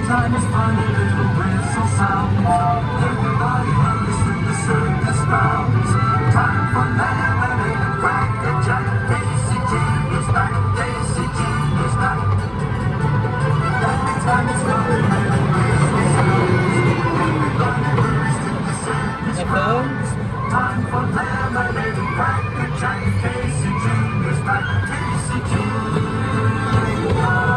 Time is fun, a little whistle sound. Everybody hurries through the circus grounds. Time for lemonade and cracker-jack. Casey Jr.'s back, Casey Jr.'s back. Every time it's fun, a little whistle sounds. Everybody hurries through the circus grounds. Time for lemonade and cracker-jack. Casey Jr.'s back, Casey Jr.'s back.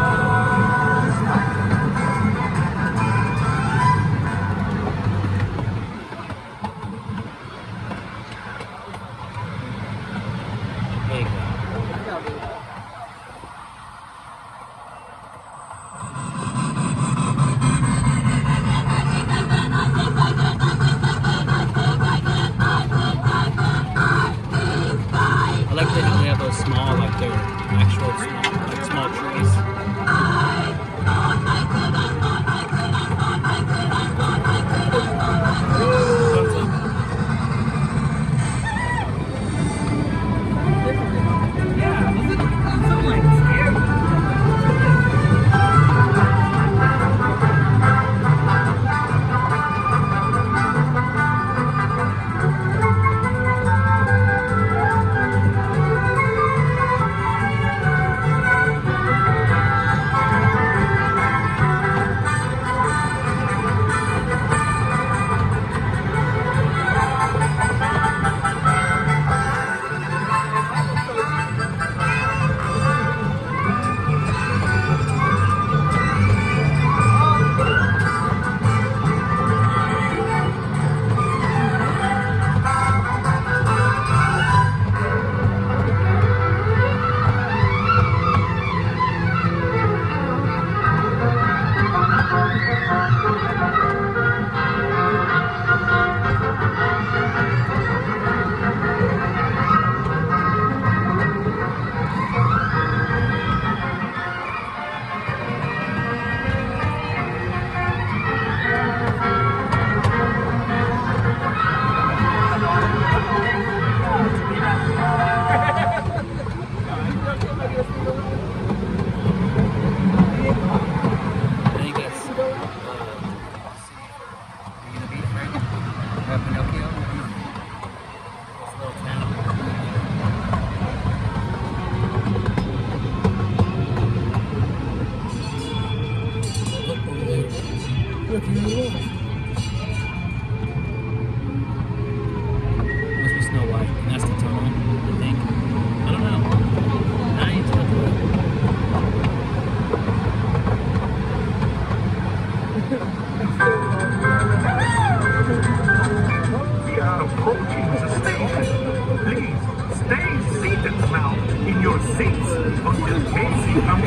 Small, like they're actual small trees. Please, stay seated now in your seats until Casey comes